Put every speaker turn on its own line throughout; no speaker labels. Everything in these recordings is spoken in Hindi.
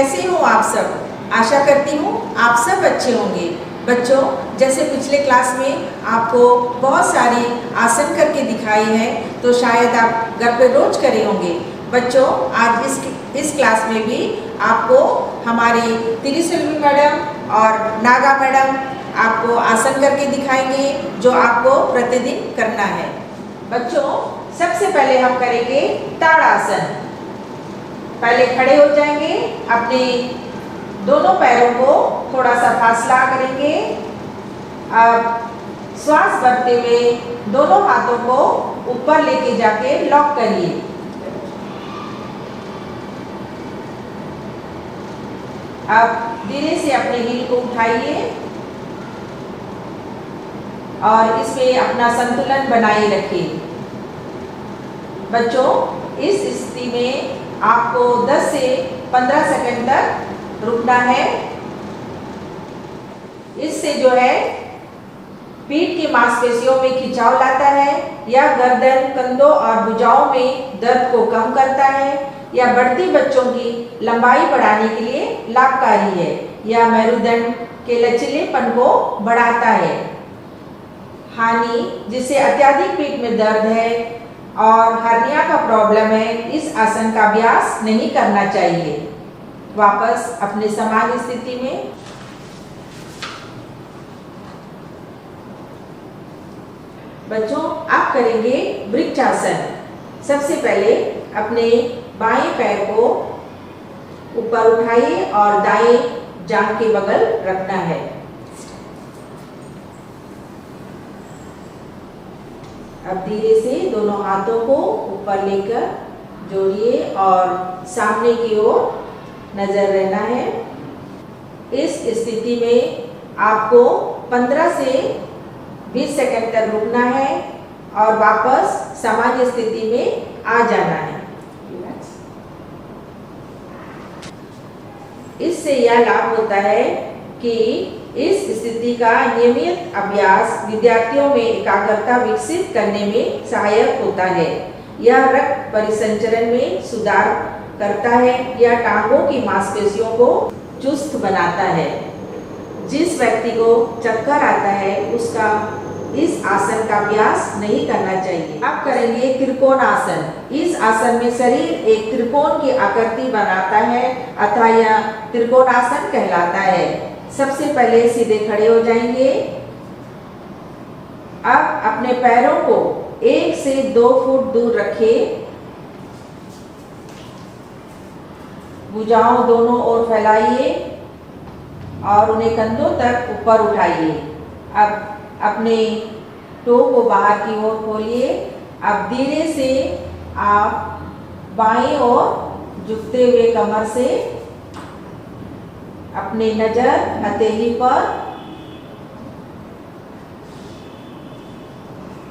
कैसे हो आप सब? आशा करती हूँ आप सब अच्छे होंगे। बच्चों, जैसे पिछले क्लास में आपको बहुत सारी आसन करके दिखाई है, तो शायद आप घर पे रोज करे होंगे। बच्चों, आज इस क्लास में भी आपको हमारी त्रिसेल्वी मैडम और नागा मैडम आपको आसन करके दिखाएंगे, जो आपको प्रतिदिन करना है। बच्चों, सबसे पहले हम करेंगे ताड़ासन। पहले खड़े हो जाएंगे, अपने दोनों पैरों को थोड़ा सा फासला करेंगे। अब श्वास भरते हुए दोनों हाथों को ऊपर लेके जाके लॉक करिए। अब धीरे से अपने हील को उठाइए और इसमें अपना संतुलन बनाए रखिए। बच्चों, इस स्थिति में आपको 10 से 15 सेकंड तक रुकना है। इससे जो है पीठ की मांसपेशियों में खिंचाव लाता है, या गर्दन, कंधों और भुजाओं में दर्द को कम करता है, या बढ़ती बच्चों की लंबाई बढ़ाने के लिए लाभकारी है, या मेरुदंड के लचीलेपन को बढ़ाता है। हानि, जिसे अत्यधिक पीठ में दर्द है और हर्निया का प्रॉब्लम है, इस आसन का अभ्यास नहीं करना चाहिए। वापस अपने सामान्य स्थिति में। बच्चों, आप करेंगे वृक्षासन। सबसे पहले अपने बाएं पैर को ऊपर उठाइए और दाएं जांघ के बगल रखना है। अब धीरे से दोनों हाथों को ऊपर लेकर जोड़िए और सामने की ओर नजर रहना है। इस स्थिति में आपको 15 से 20 सेकंड तक रुकना है और वापस सामान्य स्थिति में आ जाना है। इससे यह लाभ होता है कि इस स्थिति का नियमित अभ्यास विद्यार्थियों में एकाग्रता विकसित करने में सहायक होता है। यह रक्त परिसंचरण में सुधार करता है, या टांगों की मांसपेशियों को चुस्त बनाता है। जिस व्यक्ति को चक्कर आता है, उसका इस आसन का अभ्यास नहीं करना चाहिए। अब करेंगे त्रिकोण आसन। इस आसन में शरीर एक त्रिकोण की आकृति बनाता है, अतः यह त्रिकोण आसन कहलाता है। सबसे पहले सीधे खड़े हो जाएंगे। अब अपने पैरों को 1 से 2 फुट दूर रखिए। भुजाओं दोनों ओर फैलाइए और उन्हें कंधों तक ऊपर उठाइए। अब अपने टो को बाहर की ओर खोलिए। अब धीरे से आप बाईं ओर झुकते हुए कमर से अपनी नजर हथेली पर।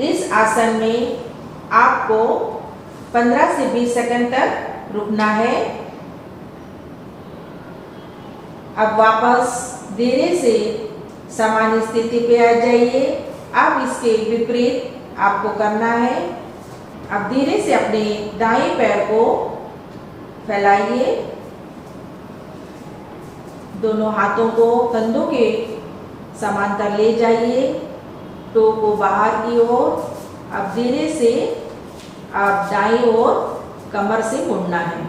इस आसन में आपको 15 से 20 सेकंड तक रुकना है। अब वापस धीरे से सामान्य स्थिति पे आ जाइए। अब इसके विपरीत आपको करना है। अब धीरे से अपने दाएं पैर को फैलाइए। दोनों हाथों को कंधों के समांतर ले जाइए, टो को बाहर की ओर। अब धीरे से आप दाईं ओर कमर से मुड़ना है।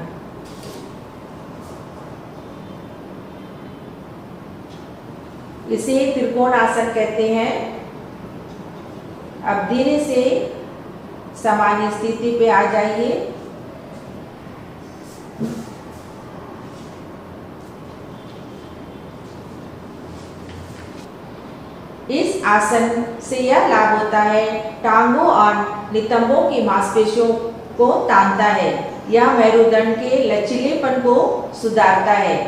इसे त्रिकोण आसन कहते हैं। अब धीरे से सामान्य स्थिति पे आ जाइए। इस आसन से यह लाभ होता है, टांगों और नितंबों की मांसपेशियों को तानता है, यह मेरुदंड के लचीलेपन को सुधारता है,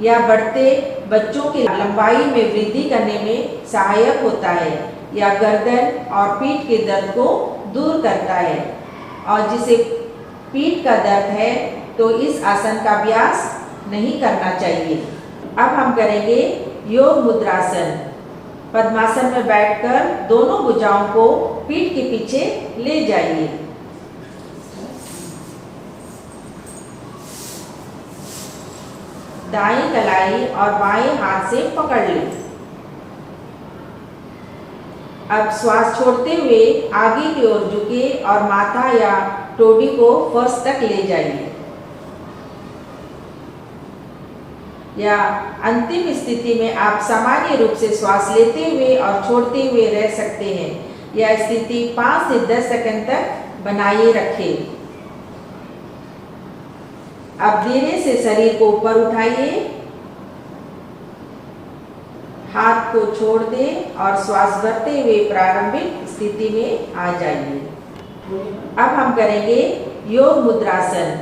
यह बढ़ते बच्चों की लंबाई में वृद्धि करने में सहायक होता है, या गर्दन और पीठ के दर्द को दूर करता है। और जिसे पीठ का दर्द है, तो इस आसन का अभ्यास नहीं करना चाहिए। अब हम करेंगे योग मुद्रासन। पद्मासन में बैठकर दोनों भुजाओं को पीठ के पीछे ले जाइए। दाईं कलाई और बाएं हाथ से पकड़ लें। अब श्वास छोड़ते हुए आगे की ओर झुके और माथा या ठोड़ी को फर्श तक ले जाइए। या अंतिम स्थिति में आप सामान्य रूप से श्वास लेते हुए और छोड़ते हुए रह सकते हैं। यह स्थिति 5 से 10 सेकंड तक बनाए रखें। अब धीरे से शरीर को ऊपर उठाइए, हाथ को छोड़ दें और श्वास भरते हुए प्रारंभिक स्थिति में आ जाइए। अब हम करेंगे योग मुद्रासन।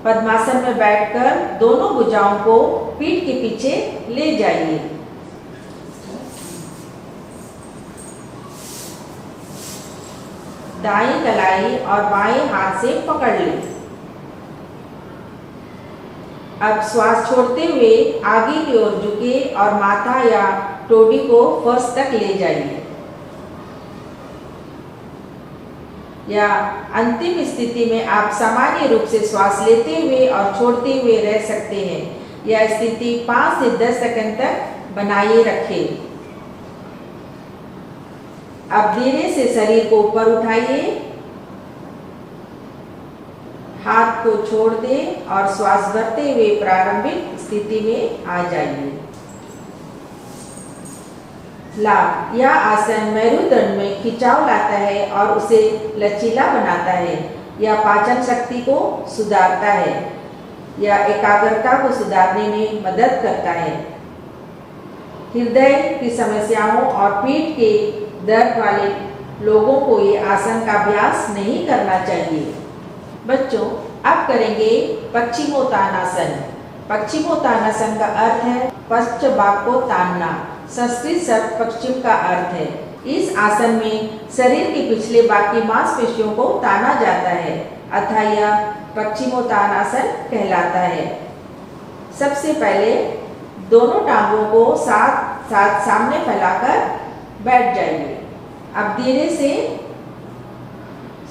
पद्मासन में बैठकर दोनों भुजाओं को पीठ के पीछे ले जाइए। दाईं कलाई और बाएं हाथ से पकड़ लें। अब श्वास छोड़ते हुए आगे की ओर झुके और माथा या ठोड़ी को फर्श तक ले जाइए। या अंतिम स्थिति में आप सामान्य रूप से श्वास लेते हुए और छोड़ते हुए रह सकते हैं। यह स्थिति 5 से 10 सेकंड तक बनाए रखें। अब धीरे से शरीर को ऊपर उठाइए, हाथ को छोड़ दें और श्वास भरते हुए प्रारंभिक स्थिति में आ जाइए। लाभ, यह आसन मेरुदंड में खिंचाव लाता है और उसे लचीला बनाता है। यह पाचन शक्ति को सुधारता है। यह एकाग्रता को सुधारने में मदद करता है। हृदय की समस्याओं और पीठ के दर्द वाले लोगों को ये आसन का अभ्यास नहीं करना चाहिए। बच्चों, अब करेंगे पश्चिमोत्तानासन। पश्चिमोत्तानासन का अर्थ है पश्च भाग को तानना। संस्कृत शब्द पश्चिम का अर्थ है। इस आसन में शरीर के पिछले भाग की मांसपेशियों को ताना जाता है, अतः यह पश्चिमोत्तानासन कहलाता है। सबसे पहले दोनों टांगों को साथ साथ सामने फैलाकर बैठ जाइए। अब धीरे से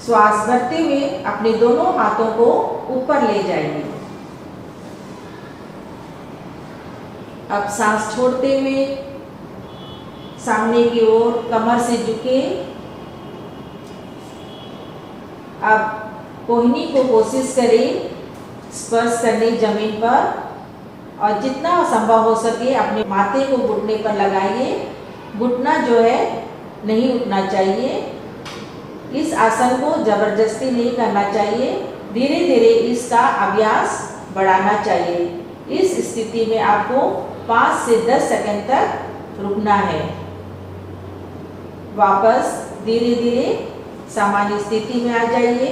श्वास भरते हुए अपने दोनों हाथों को ऊपर ले जाइए। अब सांस छोड़ते हुए सामने की ओर कमर से झुके। अब कोहनी को कोशिश करें स्पर्श करने जमीन पर और जितना संभव हो सके अपने माथे को घुटने पर लगाइए। घुटना जो है नहीं उठना चाहिए। इस आसन को जबरदस्ती नहीं करना चाहिए, धीरे धीरे इसका अभ्यास बढ़ाना चाहिए। इस स्थिति में आपको 5 से 10 सेकंड तक रुकना है। वापस धीरे धीरे सामान्य स्थिति में आ जाइए।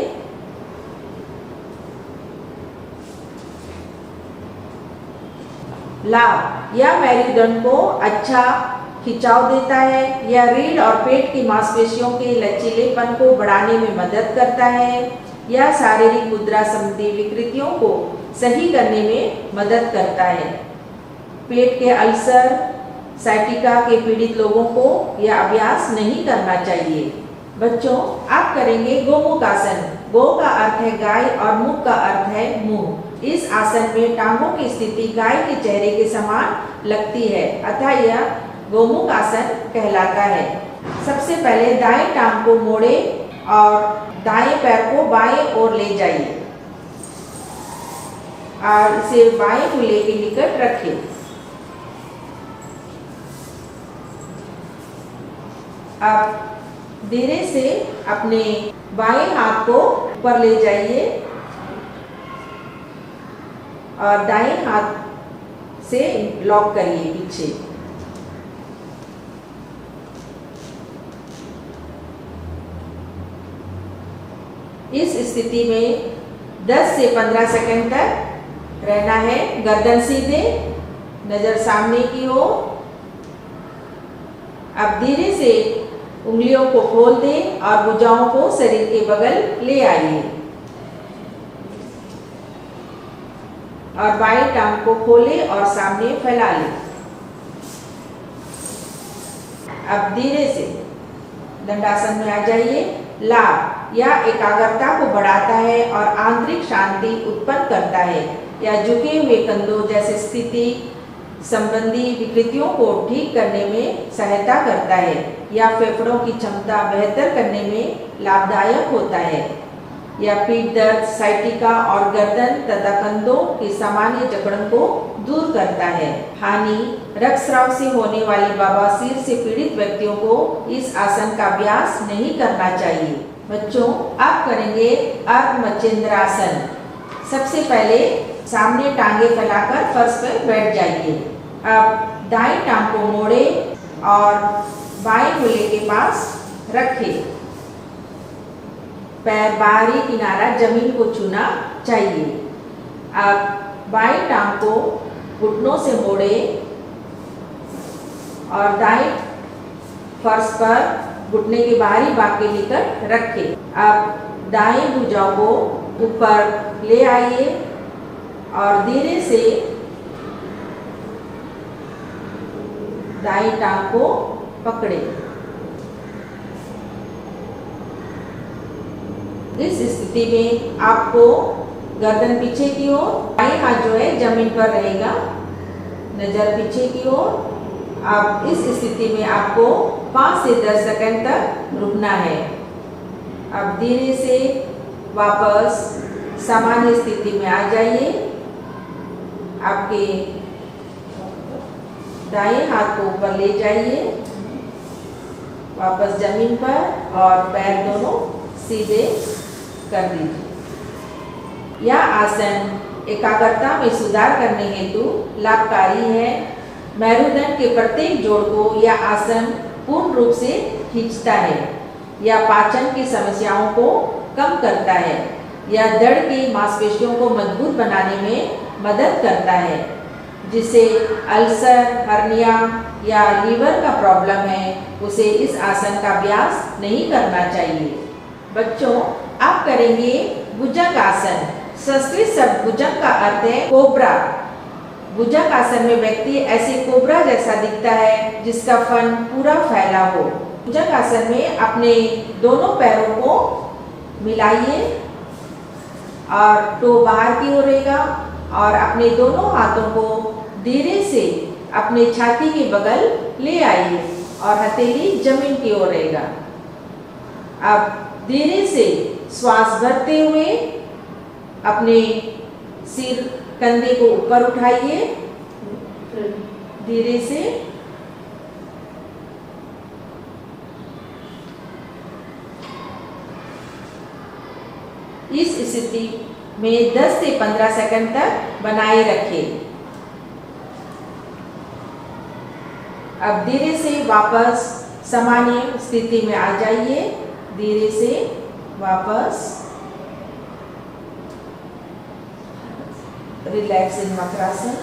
लाभ, यह मेरुदंड को अच्छा खिंचाव देता है। यह रीढ़ और पेट की मांसपेशियों के लचीलेपन को बढ़ाने में मदद करता है। यह शारीरिक मुद्रा संबंधी विकृतियों को सही करने में मदद करता है। पेट के अल्सर, साइटिका के पीड़ित लोगों को यह अभ्यास नहीं करना चाहिए। बच्चों, आप करेंगे गोमुख आसन। गो का अर्थ है गाय और मुख का अर्थ है मुंह। इस आसन में टांगों की स्थिति गाय के चेहरे के समान लगती है, अतः यह गोमुख आसन कहलाता है। सबसे पहले दाएं टांग को मोड़े और दाएं पैर को बाएं ओर ले जाइए और इसे बाएं कूल्हे के निकट रखें। अब धीरे से अपने बाएं हाथ को ऊपर ले जाइए और दाएं हाथ से लॉक करिए पीछे। इस स्थिति में 10 से 15 सेकंड तक रहना है। गर्दन सीधे, नजर सामने की ओर। अब धीरे से उंगलियों को खोल दें और भुजाओं को शरीर के बगल ले आइए और बाएं टांग को खोलें और सामने फैला लें। अब धीरे से दंडासन में आ जाइए। लाभ, यह एकाग्रता को बढ़ाता है और आंतरिक शांति उत्पन्न करता है। या झुके हुए कंधों जैसे स्थिति संबंधी विकृतियों को ठीक करने में सहायता करता है या फेफड़ों की क्षमता बेहतर करने में लाभदायक होता है, या पीठ दर्द, साइटिका और गर्दन तथा कंधों की सामान्य जकड़न को दूर करता है। हानि रक्तस्राव से होने वाली बवासीर से पीड़ित व्यक्तियों को इस आसन का अभ्यास नहीं करना चाहिए। बच्चों, आप करेंगे अर्ध मच्छिंद्रासन। सबसे पहले सामने टांगे फैलाकर फर्श पर बैठ जाइए। अब दाएं टांग को मोड़े और बाएं मूले के पास रखें। पैर बाहरी किनारा जमीन को छूना चाहिए। अब बाएं टांग को घुटनों से मोड़े और दाएं फर्श पर घुटने के बाहरी भाग के निकट रखें। अब दाएं भुजाओं को ऊपर ले आइए और धीरे से दाएं टांग को पकड़े। इस स्थिति में आपको गर्दन पीछे की ओर, बाएं हाथ जो है जमीन पर रहेगा, नजर पीछे की ओर। अब इस स्थिति में आपको 5 से 10 सेकंड तक रुकना है। अब धीरे से वापस सामान्य स्थिति में आ जाइए। आपके दाएं हाथ को ऊपर ले जाइए, वापस जमीन पर, और पैर दोनों सीधे कर दीजिए। यह आसन एकाग्रता में सुधार करने हेतु लाभकारी है। मेरुदंड के प्रत्येक जोड़ को यह आसन पूर्ण रूप से खींचता है। यह पाचन की समस्याओं को कम करता है। यह धड़ की मांसपेशियों को मजबूत बनाने में मदद करता है। जिसे अल्सर, हर्निया या लीवर का प्रॉब्लम है, उसे इस आसन का अभ्यास नहीं करना चाहिए। बच्चों, आप करेंगे भुजंग आसन। संस्कृत शब्द भुजंग का अर्थ है कोबरा। भुजंग आसन में व्यक्ति ऐसे कोबरा जैसा दिखता है जिसका फन पूरा फैला हो। भुजंग आसन में अपने दोनों पैरों को मिलाइए और टो बाहर की ओर रहेगा, और अपने दोनों हाथों को धीरे से अपने छाती के बगल ले आइए और हथेली जमीन की ओर रहेगा। अब धीरे से श्वास भरते हुए अपने सिर, कंधे को ऊपर उठाइए। धीरे से इस स्थिति में 10 से 15 सेकंड तक बनाए रखें। अब धीरे से वापस सामान्य स्थिति में आ जाइए। धीरे से वापस रिलैक्स इन वक्रासन।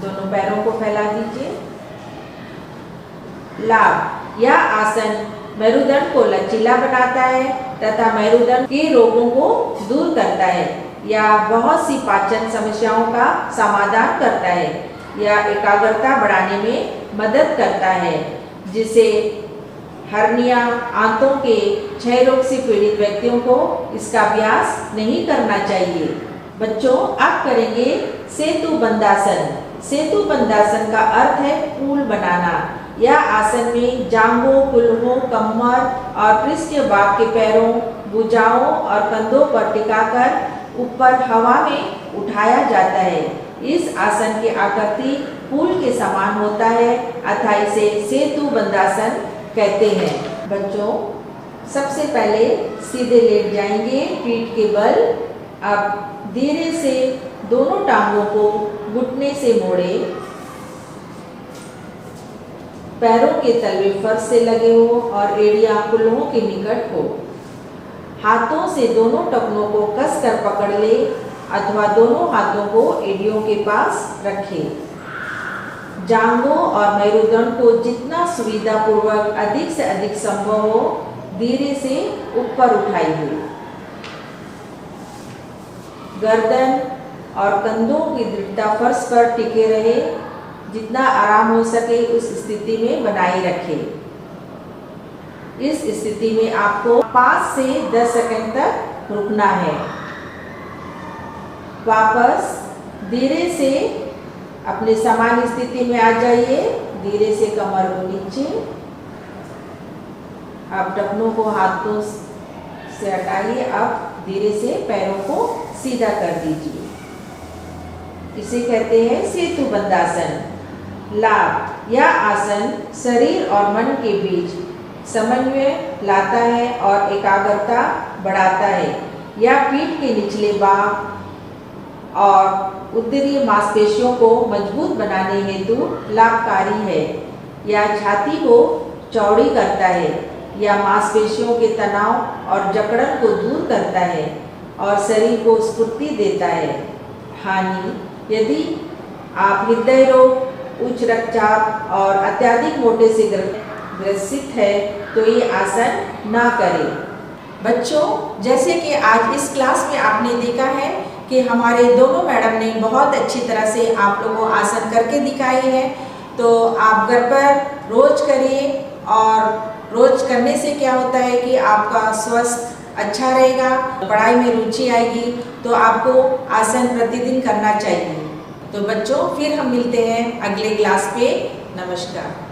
दोनों पैरों को फैला दीजिए। लाभ, यह आसन मेरुदंड को लचीला बनाता है तथा मेरुदंड के रोगों को दूर करता है। यह बहुत सी पाचन समस्याओं का समाधान करता है। यह एकाग्रता बढ़ाने में मदद करता है, जिसे हर्निया, आंतों के क्षय रोग से पीड़ित व्यक्तियों को इसका अभ्यास नहीं करना चाहिए। बच्चों, आप करेंगे सेतु बंधासन। सेतु बंधासन का अर्थ है पुल बनाना। यह आसन में जांघों, कुल्हों, कमर और पृष्ठ भाग के पैरों, भुजाओं और कंधों पर टिकाकर ऊपर हवा में उठाया जाता है। इस आसन की आकृति पुल के समान होता है, अतः इसे सेतु बंधासन कहते हैं। बच्चों, सबसे पहले सीधे लेट जाएंगे पीठ के बल। अब धीरे से दोनों टांगों को घुटने से मोड़े। पैरों के तलवे फर्श से लगे हो और एड़ियां कुल्हों के निकट हो। हाथों से दोनों टखनों को कसकर पकड़ ले अथवा दोनों हाथों को एड़ियों के पास रखें। जांघों और मेरुदंड को जितना सुविधापूर्वक अधिक से अधिक संभव हो धीरे से ऊपर उठाइए। गर्दन और कंधों की दृढ़ता फर्श पर टिके रहे, जितना आराम हो सके उस स्थिति में बनाए रखें। इस स्थिति में आपको 5 से 10 सेकंड तक रुकना है। वापस धीरे से अपने सामान्य स्थिति में आ जाइए। धीरे से कमर को नीचे, अब टखनों को हाथों से हटाइए। अब धीरे से पैरों को सीधा कर दीजिए। इसे कहते हैं सेतु बंधासन। लाभ, यह आसन शरीर और मन के बीच समन्वय लाता है और एकाग्रता बढ़ाता है। यह पीठ के निचले भाग और उदरीय मांसपेशियों को मजबूत बनाने हेतु लाभकारी है। यह छाती को चौड़ी करता है। यह मांसपेशियों के तनाव और जकड़न को दूर करता है और शरीर को स्फूर्ति देता है। हानि, यदि आप हृदय रोग, उच्च रक्तचाप और अत्यधिक मोटे से ग्रसित है तो ये आसन ना करें। बच्चों, जैसे कि आज इस क्लास में आपने देखा है कि हमारे दोनों मैडम ने बहुत अच्छी तरह से आप लोगों को आसन करके दिखाई है। तो आप घर पर रोज करिए और रोज करने से क्या होता है कि आपका स्वास्थ्य अच्छा रहेगा, पढ़ाई में रुचि आएगी। तो आपको आसन प्रतिदिन करना चाहिए। तो बच्चों, फिर हम मिलते हैं अगले क्लास पे। नमस्कार।